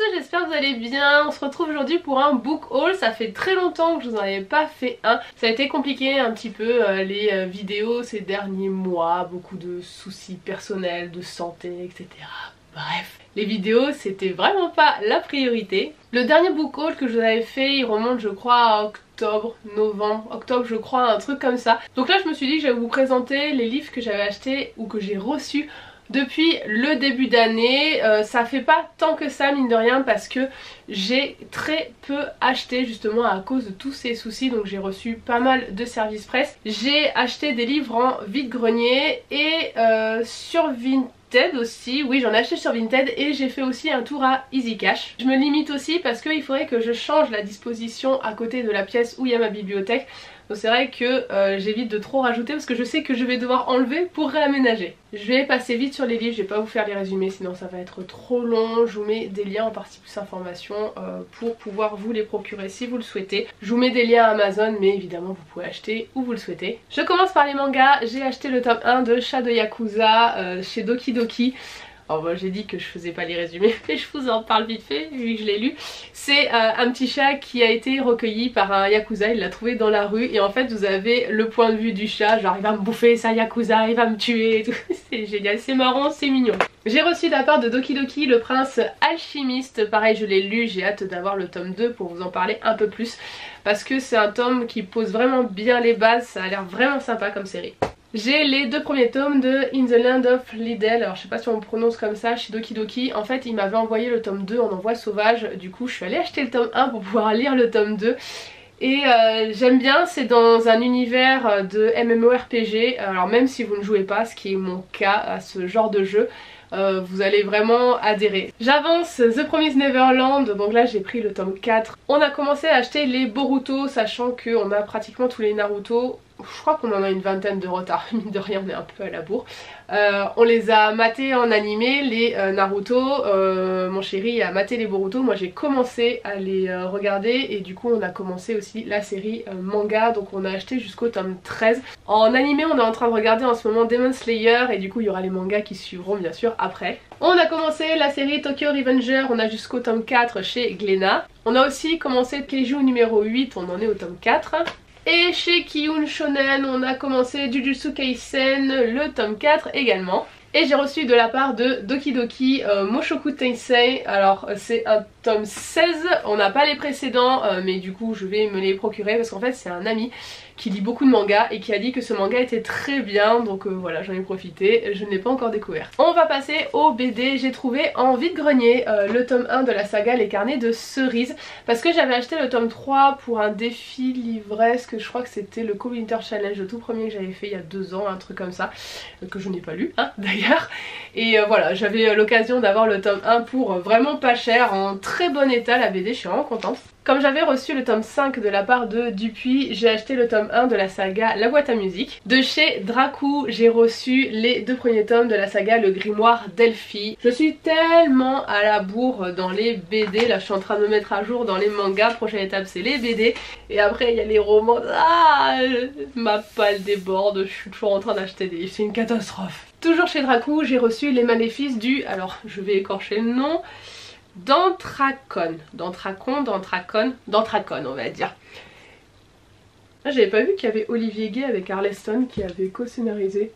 tous, j'espère que vous allez bien. On se retrouve aujourd'hui pour un book haul. Ça fait très longtemps que je vous en avais pas fait un. Ça a été compliqué un petit peu les vidéos ces derniers mois. Beaucoup de soucis personnels, de santé, etc. Bref, les vidéos c'était vraiment pas la priorité. Le dernier book haul que je vous avais fait, il remonte je crois à octobre, je crois, un truc comme ça. Donc là je me suis dit que j'allais vous présenter les livres que j'avais achetés ou que j'ai reçus depuis le début d'année. Ça fait pas tant que ça mine de rien parce que j'ai très peu acheté justement à cause de tous ces soucis. Donc j'ai reçu pas mal de services presse. J'ai acheté des livres en vide-grenier et sur Vinted aussi, oui j'en ai acheté sur Vinted et j'ai fait aussi un tour à Easy Cash. Je me limite aussi parce qu'il faudrait que je change la disposition à côté de la pièce où il y a ma bibliothèque. Donc c'est vrai que j'évite de trop rajouter parce que je sais que je vais devoir enlever pour réaménager. Je vais passer vite sur les livres, je vais pas vous faire les résumés sinon ça va être trop long. Je vous mets des liens en partie plus informations pour pouvoir vous les procurer si vous le souhaitez. Je vous mets des liens Amazon mais évidemment vous pouvez acheter où vous le souhaitez. Je commence par les mangas, j'ai acheté le tome 1 de Chat de Yakuza chez Doki Doki. Alors bon, j'ai dit que je faisais pas les résumés, mais je vous en parle vite fait vu que je l'ai lu. C'est un petit chat qui a été recueilli par un yakuza, il l'a trouvé dans la rue et en fait vous avez le point de vue du chat, genre il va me bouffer, ça yakuza, il va me tuer et tout. C'est génial, c'est marrant, c'est mignon. J'ai reçu de la part de Doki Doki le prince alchimiste, pareil je l'ai lu, j'ai hâte d'avoir le tome 2 pour vous en parler un peu plus. Parce que c'est un tome qui pose vraiment bien les bases, ça a l'air vraiment sympa comme série. J'ai les deux premiers tomes de In the Land of Liddell, alors je sais pas si on prononce comme ça, chez Doki Doki. En fait il m'avait envoyé le tome 2 en envoi sauvage, du coup je suis allée acheter le tome 1 pour pouvoir lire le tome 2. Et j'aime bien, c'est dans un univers de MMORPG, alors même si vous ne jouez pas, ce qui est mon cas à ce genre de jeu, vous allez vraiment adhérer. J'avance, The Promised Neverland, donc là j'ai pris le tome 4. On a commencé à acheter les Boruto, sachant qu'on a pratiquement tous les Naruto. Je crois qu'on en a une vingtaine de retard, mine de rien on est un peu à la bourre. On les a matés en animé, les Naruto, mon chéri a maté les Boruto, moi j'ai commencé à les regarder et du coup on a commencé aussi la série manga, donc on a acheté jusqu'au tome 13. En animé on est en train de regarder en ce moment Demon Slayer et du coup il y aura les mangas qui suivront bien sûr après. On a commencé la série Tokyo Revenger, on a jusqu'au tome 4 chez Glénat. On a aussi commencé Keiju numéro 8, on en est au tome 4. Et chez Kiyun Shonen, on a commencé Jujutsu Kaisen, le tome 4 également. Et j'ai reçu de la part de Doki Doki Mushoku Tensei, alors c'est un tome 16, on n'a pas les précédents mais du coup je vais me les procurer parce qu'en fait c'est un ami qui lit beaucoup de mangas et qui a dit que ce manga était très bien, donc voilà j'en ai profité, je ne l'ai pas encore découvert. On va passer au BD, j'ai trouvé en vide-grenier le tome 1 de la saga Les Carnets de Cerise, parce que j'avais acheté le tome 3 pour un défi livresque, je crois que c'était le Co-Winter Challenge, le tout premier que j'avais fait il y a 2 ans, un truc comme ça, que je n'ai pas lu hein, d'ailleurs. Et voilà, j'avais l'occasion d'avoir le tome 1 pour vraiment pas cher, en très bon état la BD, je suis vraiment contente. Comme j'avais reçu le tome 5 de la part de Dupuis, j'ai acheté le tome 1 de la saga La Boîte à Musique. De chez Dracou, j'ai reçu les 2 premiers tomes de la saga Le Grimoire d'Elfie. Je suis tellement à la bourre dans les BD, là je suis en train de me mettre à jour dans les mangas, prochaine étape c'est les BD. Et après il y a les romans, ma palle déborde, je suis toujours en train d'acheter des livres, c'est une catastrophe. Toujours chez Dracou, j'ai reçu Les Maléfices du, alors je vais écorcher le nom, Dantracon on va dire. J'avais pas vu qu'il y avait Olivier Gay avec Arleston qui avait co-scénarisé.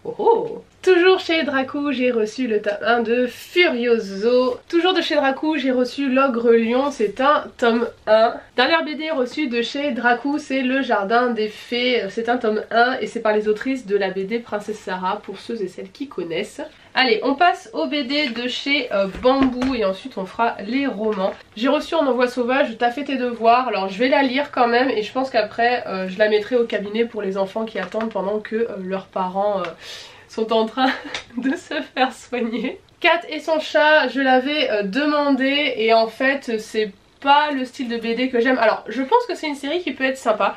Oh oh. Toujours chez Dracou, j'ai reçu le tome 1 de Furioso. Toujours de chez Dracou, j'ai reçu L'Ogre Lion, c'est un tome 1. Dernière BD reçue de chez Dracou, c'est Le Jardin des Fées, c'est un tome 1 et c'est par les autrices de la BD Princesse Sarah, pour ceux et celles qui connaissent. Allez, on passe au BD de chez Bambou et ensuite on fera les romans. J'ai reçu en envoi sauvage T'as fait tes devoirs, alors je vais la lire quand même et je pense qu'après je la mettrai au cabinet pour les enfants qui attendent pendant que leurs parents sont en train de se faire soigner. Kat et son chat, je l'avais demandé et en fait c'est pas le style de BD que j'aime. Alors je pense que c'est une série qui peut être sympa.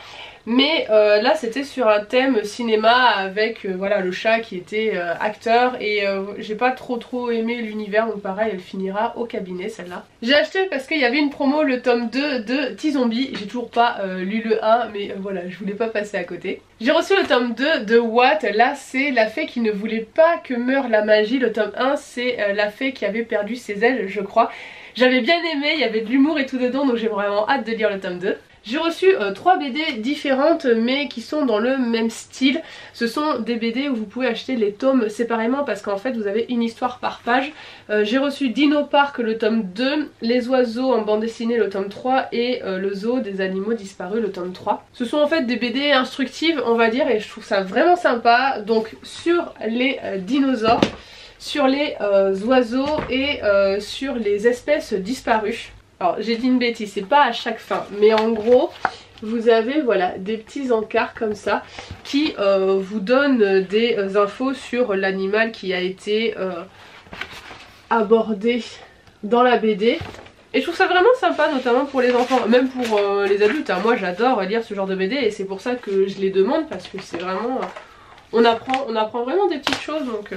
Mais là c'était sur un thème cinéma avec voilà le chat qui était acteur et j'ai pas trop aimé l'univers, donc pareil elle finira au cabinet celle-là. J'ai acheté parce qu'il y avait une promo le tome 2 de T-Zombie, j'ai toujours pas lu le 1 mais voilà je voulais pas passer à côté. J'ai reçu le tome 2 de Watt, là c'est la fée qui ne voulait pas que meure la magie, le tome 1 c'est la fée qui avait perdu ses ailes je crois. J'avais bien aimé, il y avait de l'humour et tout dedans, donc j'ai vraiment hâte de lire le tome 2. J'ai reçu 3 BD différentes mais qui sont dans le même style. Ce sont des BD où vous pouvez acheter les tomes séparément parce qu'en fait vous avez une histoire par page. J'ai reçu Dino Park le tome 2, Les oiseaux en bande dessinée le tome 3 et le zoo des animaux disparus le tome 3. Ce sont en fait des BD instructives on va dire et je trouve ça vraiment sympa. Donc sur les dinosaures, sur les oiseaux et sur les espèces disparues. Alors j'ai dit une bêtise, c'est pas à chaque fin, mais en gros vous avez voilà des petits encarts comme ça qui vous donnent des infos sur l'animal qui a été abordé dans la BD. Et je trouve ça vraiment sympa, notamment pour les enfants, même pour les adultes. Hein. Moi j'adore lire ce genre de BD et c'est pour ça que je les demande parce que c'est vraiment... On apprend vraiment des petites choses donc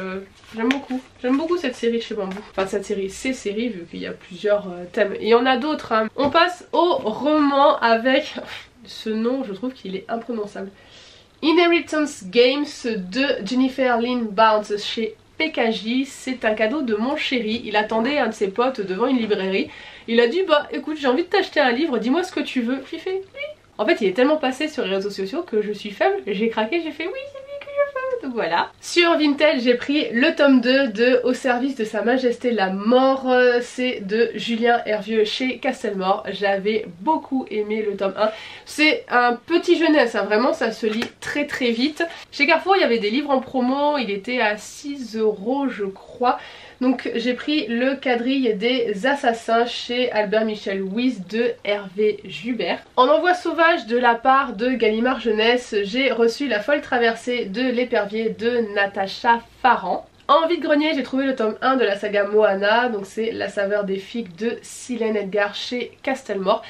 j'aime beaucoup. J'aime beaucoup cette série chez Bambou. Enfin cette série, ces séries vu qu'il y a plusieurs thèmes. Et il y en a d'autres. Hein. On passe au roman avec ce nom, je trouve qu'il est imprononçable. Inheritance Games de Jennifer Lynn Barnes chez PKJ. C'est un cadeau de mon chéri. Il attendait un de ses potes devant une librairie. Il a dit bah écoute j'ai envie de t'acheter un livre, dis-moi ce que tu veux. J'ai fait oui. En fait il est tellement passé sur les réseaux sociaux que je suis faible. J'ai craqué, j'ai fait oui c'est lui que je veux. Donc voilà. Sur Vinted j'ai pris le tome 2 de Au service de sa majesté la mort. C'est de Julien Hervieux chez Castelmore. J'avais beaucoup aimé le tome 1. C'est un petit jeunesse, hein. Vraiment ça se lit très très vite. Chez Carrefour il y avait des livres en promo, il était à 6 € je crois. Donc j'ai pris le quadrille des assassins chez Albert Michel Wyss de Hervé Jubert. En envoi sauvage de la part de Gallimard Jeunesse, j'ai reçu La folle traversée de l'épervier de Natacha Farran. En vide-grenier, j'ai trouvé le tome 1 de la saga Moana, donc c'est La saveur des figues de Silène Edgar chez Castelmore.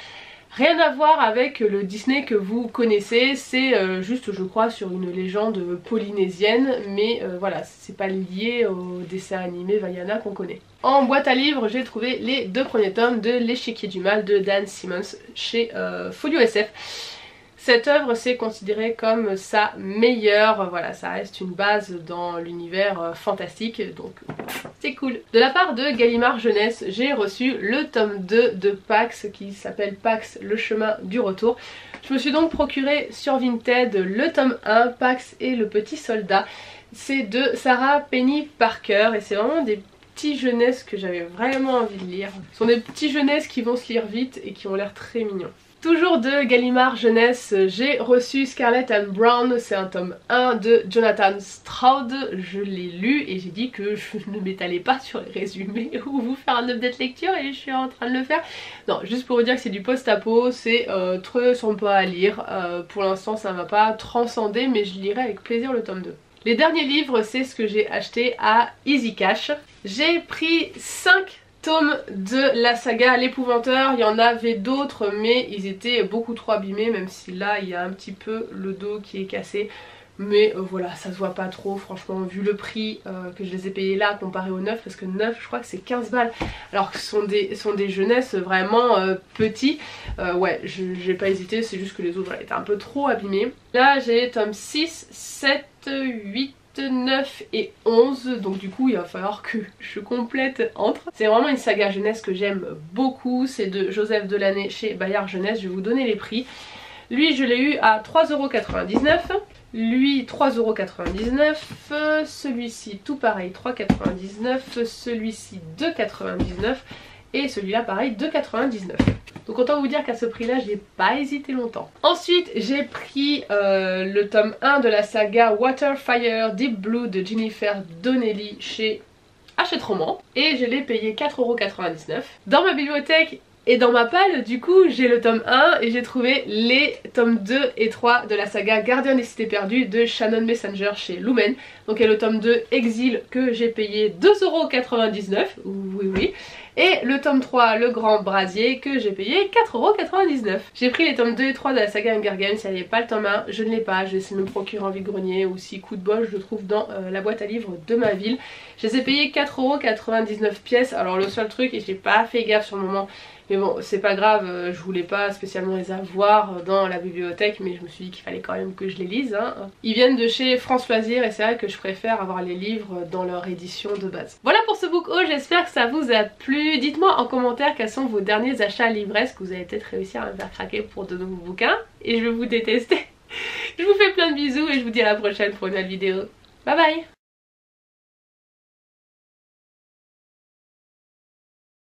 Rien à voir avec le Disney que vous connaissez, c'est juste je crois sur une légende polynésienne, mais voilà, c'est pas lié au dessin animé Vaiana qu'on connaît. En boîte à livres, j'ai trouvé les 2 premiers tomes de L'échiquier du mal de Dan Simmons chez Folio SF. Cette œuvre c'est considéré comme sa meilleure, voilà ça reste une base dans l'univers fantastique donc c'est cool. De la part de Gallimard Jeunesse j'ai reçu le tome 2 de Pax qui s'appelle Pax le chemin du retour. Je me suis donc procuré sur Vinted le tome 1 Pax et le petit soldat. C'est de Sarah Penny Parker et c'est vraiment des petits jeunesses que j'avais vraiment envie de lire. Ce sont des petits jeunesses qui vont se lire vite et qui ont l'air très mignons. Toujours de Gallimard Jeunesse, j'ai reçu Scarlet and Brown, c'est un tome 1 de Jonathan Stroud, je l'ai lu et j'ai dit que je ne m'étalais pas sur les résumés ou vous faire un update lecture et je suis en train de le faire. Non, juste pour vous dire que c'est du post-apo, c'est très sympa à lire, pour l'instant ça ne m'a pas transcendé mais je lirai avec plaisir le tome 2. Les derniers livres c'est ce que j'ai acheté à Easy Cash. J'ai pris 5 tomes de la saga L'Épouvanteur, il y en avait d'autres mais ils étaient beaucoup trop abîmés même si là il y a un petit peu le dos qui est cassé mais voilà ça se voit pas trop franchement vu le prix que je les ai payés là comparé au neuf parce que neuf je crois que c'est 15 balles alors que ce sont des jeunesses vraiment petits ouais j'ai pas hésité c'est juste que les autres voilà, étaient un peu trop abîmés. Là j'ai tome 6, 7, 8 9 et 11 donc du coup il va falloir que je complète entre. C'est vraiment une saga jeunesse que j'aime beaucoup, c'est de Joseph Delaney chez Bayard Jeunesse, je vais vous donner les prix. Lui je l'ai eu à 3,99 €, lui 3,99 €, celui-ci tout pareil 3,99 €, celui-ci 2,99 € et celui-là pareil 2,99 €. Donc autant vous dire qu'à ce prix là j'ai pas hésité longtemps. Ensuite j'ai pris le tome 1 de la saga Water, Fire, Deep Blue de Jennifer Donnelly chez Hachette Roman et je l'ai payé 4,99 €. Dans ma bibliothèque et dans ma palle du coup j'ai le tome 1 et j'ai trouvé les tomes 2 et 3 de la saga Gardien des Cités Perdues de Shannon Messenger chez Lumen. Donc il y a le tome 2 Exil que j'ai payé 2,99 €, oui. Et le tome 3, Le Grand Brasier, que j'ai payé 4,99 €. J'ai pris les tomes 2 et 3 de la saga Hunger Games, il n'y avait pas le tome 1, je ne l'ai pas, je vais essayer de me procurer en vide-grenier ou si coup de bol je le trouve dans la boîte à livres de ma ville. Je les ai payés 4,99 € pièces, alors le seul truc, et j'ai pas fait gaffe sur le moment, Mais bon, c'est pas grave, je voulais pas spécialement les avoir dans la bibliothèque, mais je me suis dit qu'il fallait quand même que je les lise. Hein. Ils viennent de chez France Loisirs et c'est vrai que je préfère avoir les livres dans leur édition de base. Voilà pour ce book haul, j'espère que ça vous a plu. Dites-moi en commentaire quels sont vos derniers achats livresques, vous avez peut-être réussi à me faire craquer pour de nouveaux bouquins. Et je vais vous détester. Je vous fais plein de bisous et je vous dis à la prochaine pour une nouvelle vidéo. Bye bye!